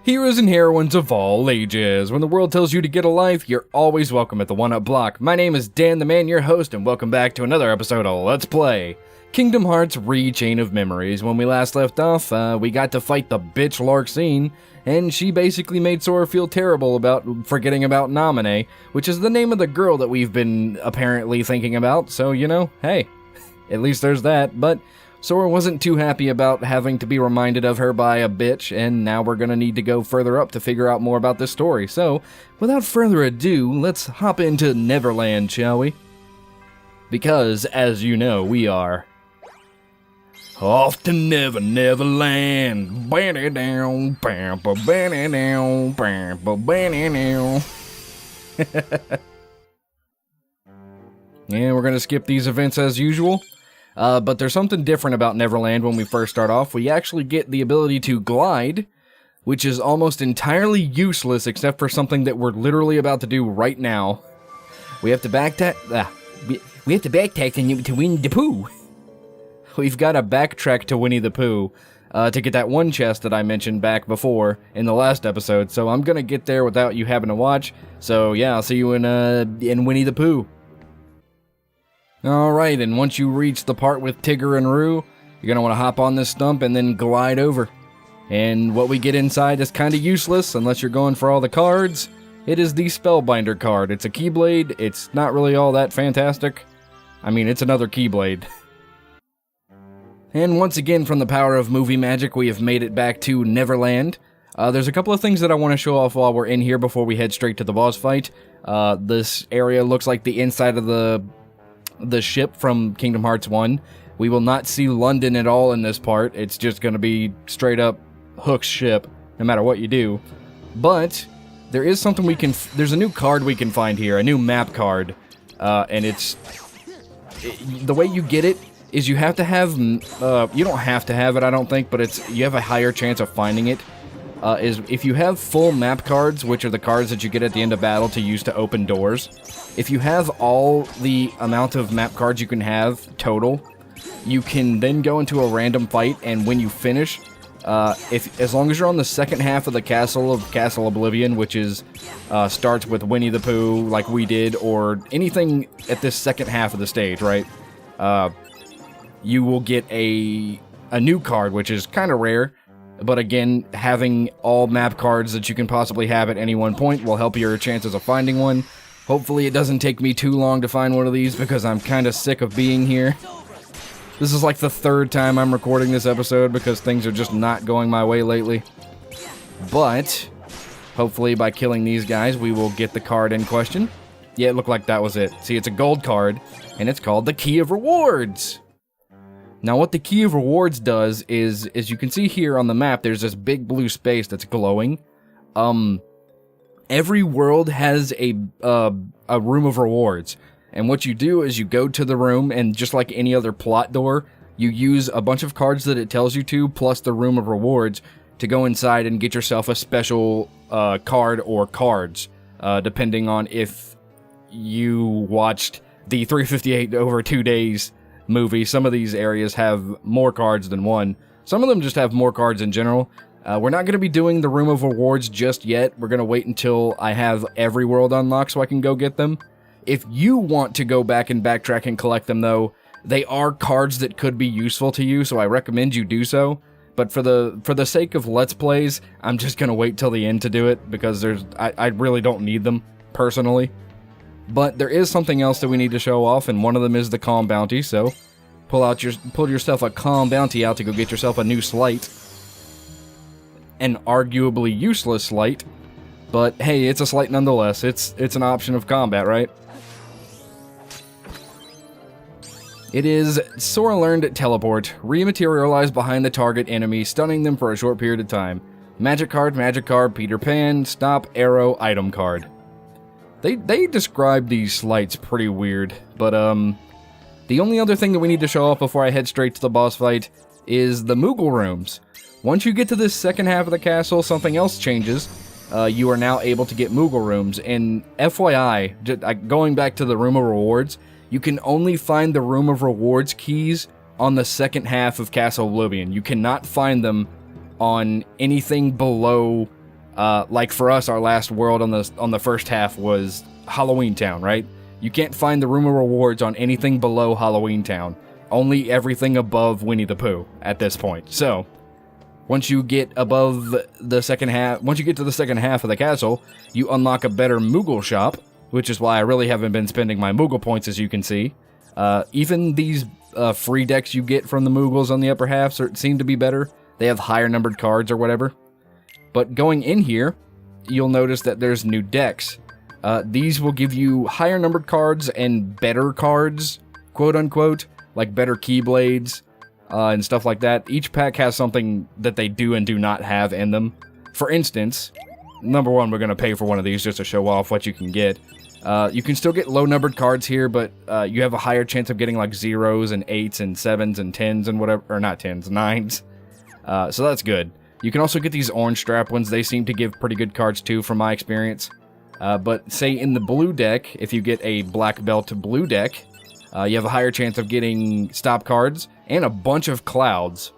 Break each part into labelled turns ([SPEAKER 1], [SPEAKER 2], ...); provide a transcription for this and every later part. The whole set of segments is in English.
[SPEAKER 1] Heroes and heroines of all ages. When the world tells you to get a life, you're always welcome at the One Up Block. My name is Dan the Man, your host, and welcome back to another episode of Let's Play Kingdom Hearts Re-Chain of Memories. When we last left off, we got to fight the bitch Larxene, and she basically made Sora feel terrible about forgetting about Naminé, which is the name of the girl that we've been apparently thinking about, so, you know, hey, at least there's that, but Sora wasn't too happy about having to be reminded of her by a bitch, and now we're gonna need to go further up to figure out more about this story. So, without further ado, let's hop into Neverland, shall we? Because, as you know, we are off to Neverland. Banny down, bam, banny down, bam, banny down. Yeah, we're gonna skip these events as usual. But there's something different about Neverland when we first start off. We actually get the ability to glide, which is almost entirely useless except for something that we're literally about to do right now. We have to backtrack. We have to backtrack to Winnie the Pooh. We've got to backtrack to Winnie the Pooh to get that one chest that I mentioned back before in the last episode. So I'm gonna get there without you having to watch. So yeah, I'll see you in Winnie the Pooh. Alright, and once you reach the part with Tigger and Roo, you're going to want to hop on this stump and then glide over. And what we get inside is kind of useless unless you're going for all the cards. It is the Spellbinder card. It's a Keyblade. It's not really all that fantastic. I mean, it's another Keyblade. And once again, from the power of movie magic, we have made it back to Neverland. There's a couple of things that I want to show off while we're in here before we head straight to the boss fight. This area looks like the inside of the ship from Kingdom Hearts 1. We will not see London at all in this part. It's just going to be straight up Hook's ship, no matter what you do. But there is something there's a new card we can find here, a new map card. And the way you get it is you have to have, you don't have to have it, I don't think, but you have a higher chance of finding it. Is if you have full map cards, which are the cards that you get at the end of battle to use to open doors. If you have all the amount of map cards you can have total, you can then go into a random fight, and when you finish, as long as you're on the second half of the Castle Oblivion, which is starts with Winnie the Pooh, like we did, or anything at this second half of the stage, right? You will get a new card, which is kind of rare. But again, having all map cards that you can possibly have at any one point will help your chances of finding one. Hopefully it doesn't take me too long to find one of these because I'm kind of sick of being here. This is like the third time I'm recording this episode because things are just not going my way lately. But hopefully by killing these guys we will get the card in question. Yeah, it looked like that was it. See, it's a gold card and it's called the Key of Rewards. Now what the Key of Rewards does is, as you can see here on the map, there's this big blue space that's glowing. Every world has a room of rewards. And what you do is you go to the room, and just like any other plot door, you use a bunch of cards that it tells you to, plus the room of rewards, to go inside and get yourself a special card or cards, depending on if you watched the 358 over 2 days movie. Some of these areas have more cards than one. Some of them just have more cards in general. We're not going to be doing the Room of Rewards just yet. We're going to wait until I have every world unlocked so I can go get them. If you want to go back and backtrack and collect them, though, they are cards that could be useful to you, so I recommend you do so. But for the sake of Let's Plays, I'm just going to wait till the end to do it, because I really don't need them, personally. But there is something else that we need to show off, and one of them is the Calm Bounty, so pull yourself a Calm Bounty out to go get yourself a new Slight. An arguably useless Slight, but hey, it's a Slight nonetheless. It's an option of combat, right? It is Sora learned Teleport. Rematerialize behind the target enemy, stunning them for a short period of time. Magic card, Peter Pan, stop, arrow, item card. They describe these slights pretty weird, but the only other thing that we need to show off before I head straight to the boss fight is the Moogle rooms. Once you get to this second half of the castle, something else changes. You are now able to get Moogle rooms, and FYI, going back to the Room of Rewards, you can only find the Room of Rewards keys on the second half of Castle Oblivion. You cannot find them on anything below Like for us, our last world on the first half was Halloween Town, right? You can't find the room of rewards on anything below Halloween Town. Only everything above Winnie the Pooh at this point. So, once you get above the second half, once you get to the second half of the castle, you unlock a better Moogle shop, which is why I really haven't been spending my Moogle points, as you can see. Even these free decks you get from the Moogles on the upper half seem to be better. They have higher numbered cards or whatever. But going in here, you'll notice that there's new decks. These will give you higher numbered cards and better cards, quote unquote, like better Keyblades and stuff like that. Each pack has something that they do and do not have in them. For instance, number one, we're going to pay for one of these just to show off what you can get. You can still get low numbered cards here, but you have a higher chance of getting like 0s and 8s and 7s and 10s and whatever, or not 10s, 9s. So that's good. You can also get these orange strap ones. They seem to give pretty good cards too, from my experience. But say in the blue deck, if you get a black belt blue deck, you have a higher chance of getting stop cards and a bunch of clouds.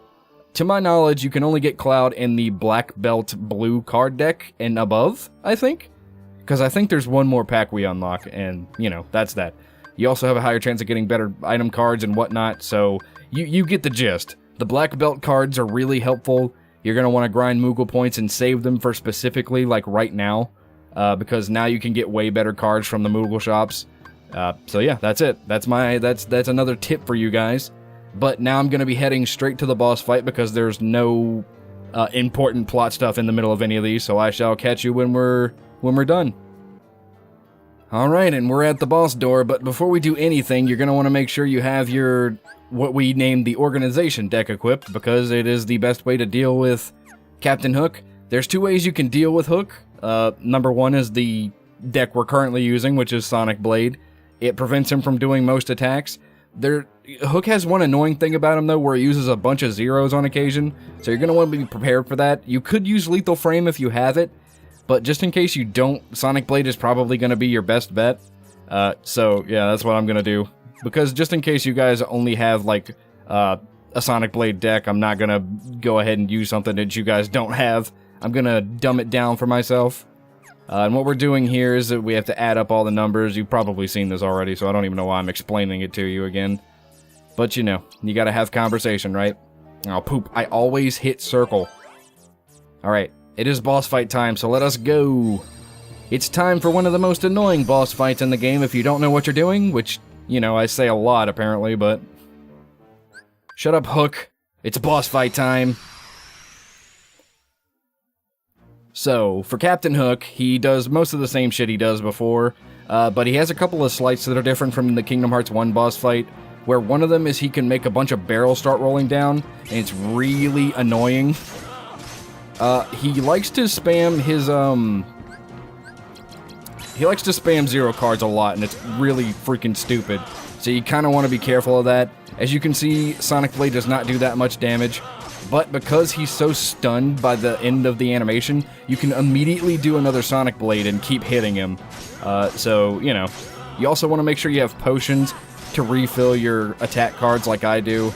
[SPEAKER 1] To my knowledge, you can only get cloud in the black belt blue card deck and above, I think. Because I think there's one more pack we unlock, and, you know, that's that. You also have a higher chance of getting better item cards and whatnot, so you get the gist. The black belt cards are really helpful. You're going to want to grind Moogle points and save them for specifically, like, right now. Because now you can get way better cards from the Moogle shops. So yeah, that's it. That's another tip for you guys. But now I'm going to be heading straight to the boss fight because there's no important plot stuff in the middle of any of these, so I shall catch you when we're done. Alright, and we're at the boss door, but before we do anything, you're going to want to make sure you have your, what we named the Organization deck equipped, because it is the best way to deal with Captain Hook. There's two ways you can deal with Hook. Number one is the deck we're currently using, which is Sonic Blade. It prevents him from doing most attacks. Hook has one annoying thing about him, though, where he uses a bunch of zeros on occasion, so you're going to want to be prepared for that. You could use Lethal Frame if you have it, but just in case you don't, Sonic Blade is probably going to be your best bet. So, yeah, that's what I'm going to do. Because just in case you guys only have, like, a Sonic Blade deck, I'm not going to go ahead and use something that you guys don't have. I'm going to dumb it down for myself. And what we're doing here is that we have to add up all the numbers. You've probably seen this already, so I don't even know why I'm explaining it to you again. But, you know, you gotta have conversation, right? Oh, poop. I always hit circle. Alright, it is boss fight time, so let us go. It's time for one of the most annoying boss fights in the game if you don't know what you're doing, which, you know, I say a lot, apparently, but... Shut up, Hook. It's boss fight time. So, for Captain Hook, he does most of the same shit he does before, but he has a couple of slights that are different from the Kingdom Hearts 1 boss fight, where one of them is he can make a bunch of barrels start rolling down, and it's really annoying. He likes to spam his, he likes to spam zero cards a lot, and it's really freaking stupid, so you kind of want to be careful of that. As you can see, Sonic Blade does not do that much damage, but because he's so stunned by the end of the animation, you can immediately do another Sonic Blade and keep hitting him. So, you know, you also want to make sure you have potions to refill your attack cards like I do.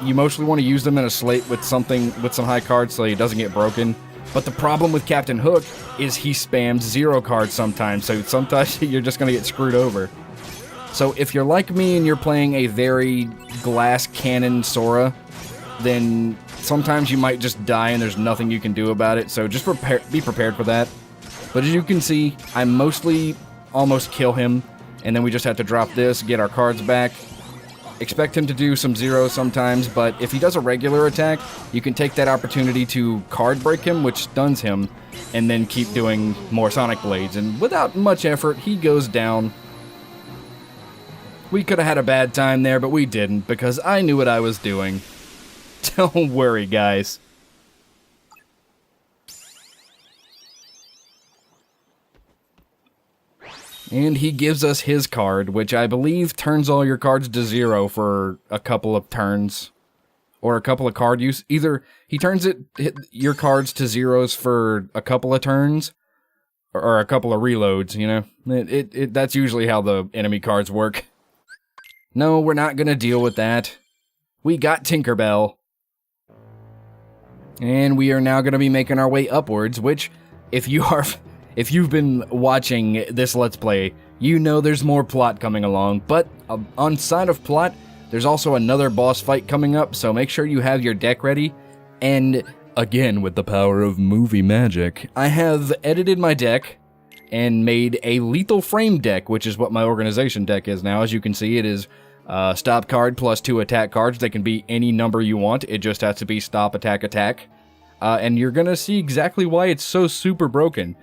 [SPEAKER 1] You mostly want to use them in a slate with some high cards so he doesn't get broken. But the problem with Captain Hook is he spams zero cards sometimes, so sometimes you're just going to get screwed over. So if you're like me and you're playing a very glass cannon Sora, then sometimes you might just die and there's nothing you can do about it, so just be prepared for that. But as you can see, I mostly almost kill him, and then we just have to drop this, get our cards back. Expect him to do some zeros sometimes, but if he does a regular attack, you can take that opportunity to card break him, which stuns him, and then keep doing more Sonic Blades, and without much effort, he goes down. We could have had a bad time there, but we didn't, because I knew what I was doing. Don't worry, guys. And he gives us his card, which I believe turns all your cards to zero for a couple of turns. Or a couple of card use. Either he turns your cards to zeros for a couple of turns, or a couple of reloads, you know? That's usually how the enemy cards work. No, we're not gonna deal with that. We got Tinkerbell. And we are now going to be making our way upwards, which, if you've been watching this Let's Play, you know there's more plot coming along, but on side of plot, there's also another boss fight coming up, so make sure you have your deck ready. And again, with the power of movie magic, I have edited my deck and made a lethal frame deck, which is what my organization deck is now. As you can see, it is stop card plus 2 attack cards. They can be any number you want. It just has to be stop, attack, attack. And you're gonna see exactly why it's so super broken.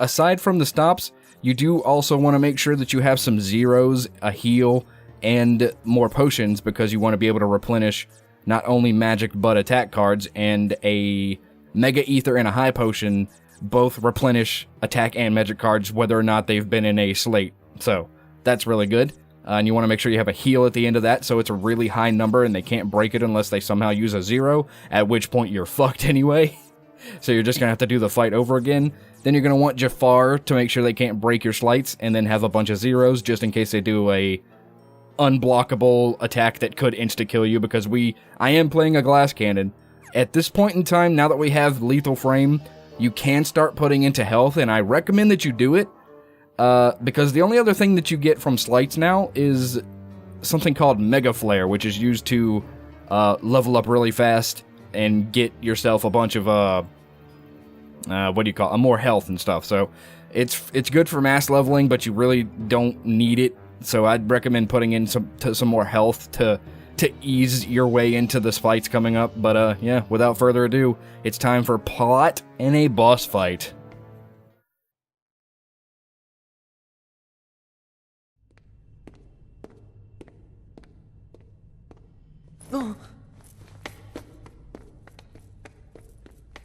[SPEAKER 1] Aside from the stops, you do also want to make sure that you have some zeros, a heal, and more potions, because you want to be able to replenish not only magic but attack cards, and a Mega Ether and a High Potion both replenish attack and magic cards whether or not they've been in a slate. So that's really good. And you want to make sure you have a heal at the end of that, so it's a really high number and they can't break it unless they somehow use a 0, at which point you're fucked anyway. So you're just going to have to do the fight over again. Then you're going to want Jafar to make sure they can't break your slights, and then have a bunch of zeros just in case they do a unblockable attack that could insta-kill you, because I am playing a glass cannon. At this point in time, now that we have lethal frame, you can start putting into health, and I recommend that you do it, because the only other thing that you get from slights now is something called Mega Flare, which is used to level up really fast and get yourself a bunch of, more health and stuff. So it's good for mass leveling, but you really don't need it. So I'd recommend putting in some more health to ease your way into the fights coming up. But yeah, without further ado, it's time for plot and a boss fight.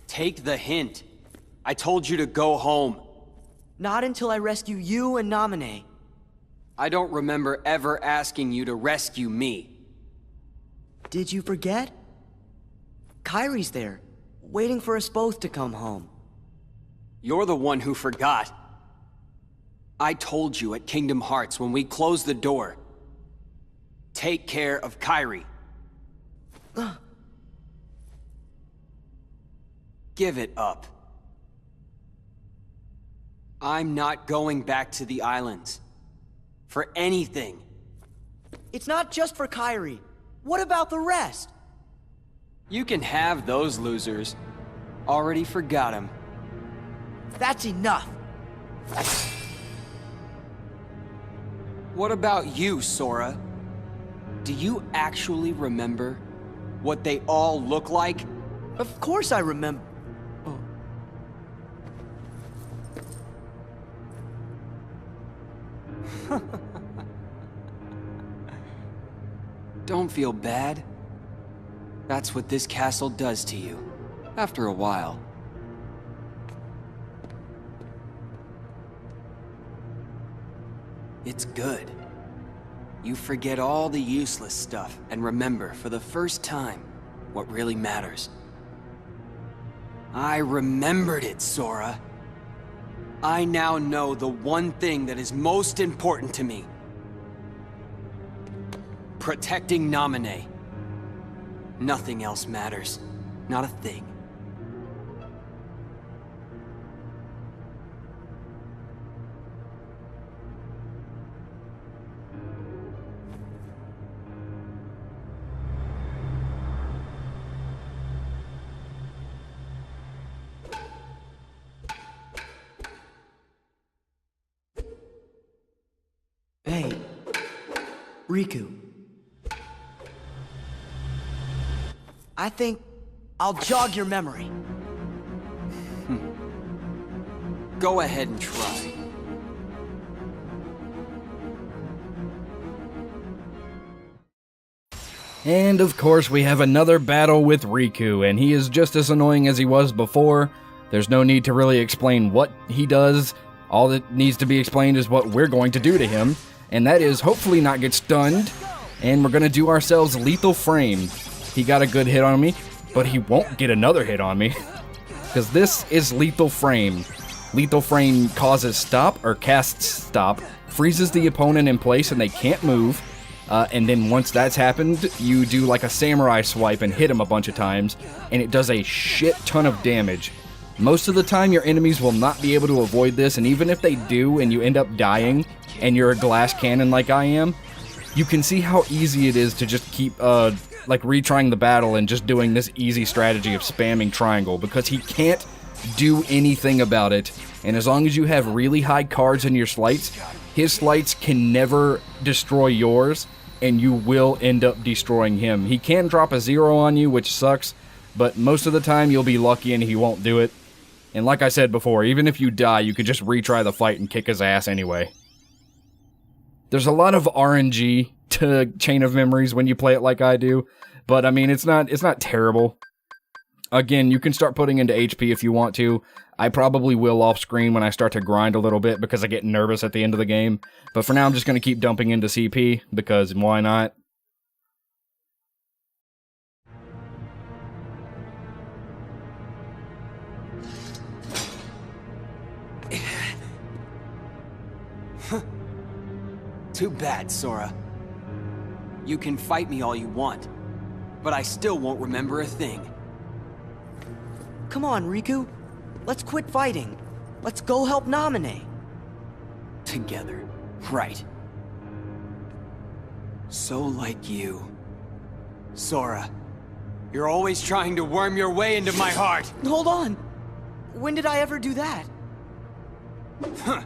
[SPEAKER 2] Take the hint. I told you to go home.
[SPEAKER 3] Not until I rescue you and Namine.
[SPEAKER 2] I don't remember ever asking you to rescue me.
[SPEAKER 3] Did you forget? Kyrie's there, waiting for us both to come home.
[SPEAKER 2] You're the one who forgot. I told you at Kingdom Hearts when we closed the door. Take care of Kyrie. Give it up. I'm not going back to the islands. For anything.
[SPEAKER 3] It's not just for Kyrie. What about the rest?
[SPEAKER 2] You can have those losers. Already forgot him.
[SPEAKER 3] That's enough.
[SPEAKER 2] What about you, Sora? Do you actually remember what they all look like?
[SPEAKER 3] Of course I remember.
[SPEAKER 2] Don't feel bad. That's what this castle does to you, after a while. It's good. You forget all the useless stuff and remember for the first time what really matters. I remembered it, Sora. I now know the one thing that is most important to me. Protecting Namine. Nothing else matters. Not a thing.
[SPEAKER 3] Hey, Riku. I think I'll jog your memory.
[SPEAKER 2] Go ahead and try.
[SPEAKER 1] And of course we have another battle with Riku, and he is just as annoying as he was before. There's no need to really explain what he does. All that needs to be explained is what we're going to do to him, and that is hopefully not get stunned, and we're going to do ourselves lethal frame. He got a good hit on me, but he won't get another hit on me, because this is lethal frame. Lethal frame causes stop, or casts stop, freezes the opponent in place and they can't move, And then once that's happened, you do like a samurai swipe and hit him a bunch of times, and it does a shit ton of damage. Most of the time, your enemies will not be able to avoid this, and even if they do and you end up dying, and you're a glass cannon like I am, you can see how easy it is to just keep, like, retrying the battle and just doing this easy strategy of spamming triangle, because he can't do anything about it, and as long as you have really high cards in your slights, his slights can never destroy yours, and you will end up destroying him. He can drop a 0 on you, which sucks, but most of the time you'll be lucky and he won't do it. And like I said before, even if you die, you could just retry the fight and kick his ass anyway. There's a lot of RNG to Chain of Memories when you play it like I do, but I mean, it's not terrible. Again, you can start putting into HP if you want to. I probably will off screen when I start to grind a little bit because I get nervous at the end of the game. But for now, I'm just going to keep dumping into CP because why not?
[SPEAKER 2] Too bad, Sora. You can fight me all you want, but I still won't remember a thing.
[SPEAKER 3] Come on, Riku. Let's quit fighting. Let's go help Naminé.
[SPEAKER 2] Together, right. So like you. Sora, you're always trying to worm your way into my heart.
[SPEAKER 3] Hold on. When did I ever do that?
[SPEAKER 2] Huh.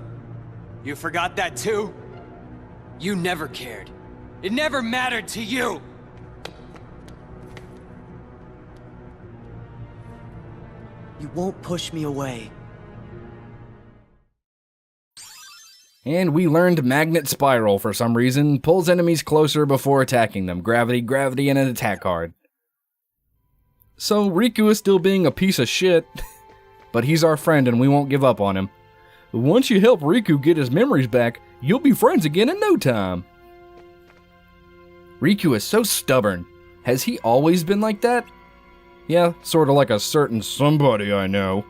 [SPEAKER 2] You forgot that too? You never cared. It never mattered to you!
[SPEAKER 3] You won't push me away.
[SPEAKER 1] And we learned Magnet Spiral for some reason. Pulls enemies closer before attacking them. Gravity, gravity, and an attack card. So Riku is still being a piece of shit, but he's our friend and we won't give up on him. Once you help Riku get his memories back, you'll be friends again in no time. Riku is so stubborn. Has he always been like that? Yeah, sort of like a certain somebody I know.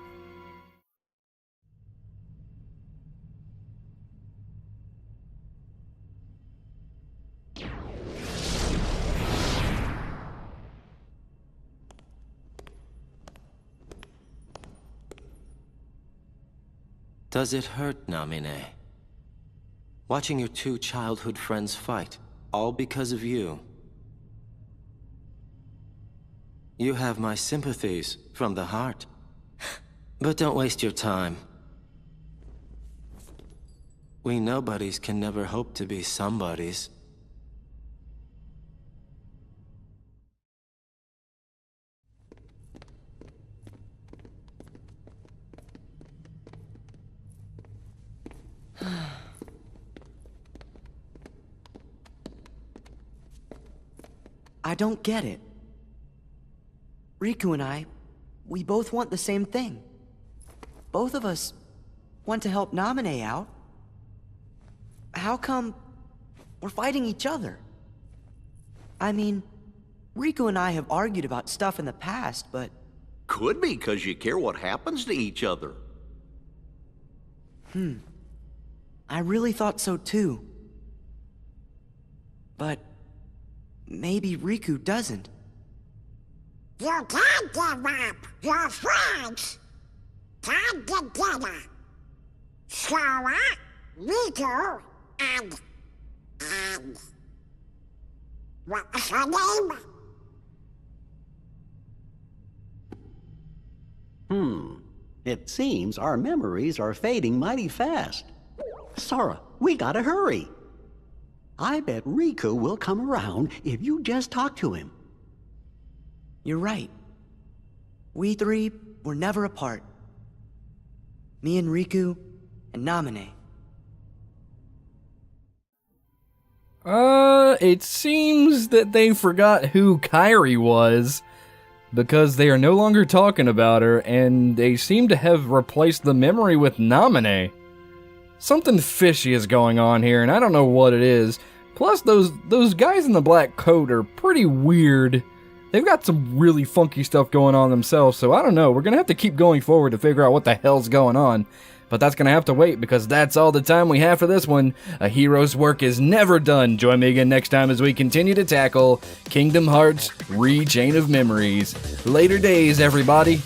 [SPEAKER 4] Does it hurt, Naminé? Watching your two childhood friends fight, all because of you. You have my sympathies from the heart. But don't waste your time. We nobodies can never hope to be somebodies.
[SPEAKER 3] I don't get it. Riku and I, we both want the same thing. Both of us want to help Naminé out. How come we're fighting each other? I mean, Riku and I have argued about stuff in the past, but...
[SPEAKER 5] Could be because you care what happens to each other.
[SPEAKER 3] I really thought so too. But... maybe Riku doesn't.
[SPEAKER 6] You can't give up your friends. Come together. Sora, Riku, and... what's her name?
[SPEAKER 7] It seems our memories are fading mighty fast. Sora, we gotta hurry. I bet Riku will come around if you just talk to him.
[SPEAKER 3] You're right. We three were never apart. Me and Riku and Naminé.
[SPEAKER 1] It seems that they forgot who Kairi was, because they are no longer talking about her, and they seem to have replaced the memory with Naminé. Something fishy is going on here, and I don't know what it is. Plus, those guys in the black coat are pretty weird. They've got some really funky stuff going on themselves, so I don't know. We're gonna have to keep going forward to figure out what the hell's going on. but that's gonna have to wait because that's all the time we have for this one. A hero's work is never done. Join me again next time as we continue to tackle Kingdom Hearts Re-Chain of Memories. Later days, everybody.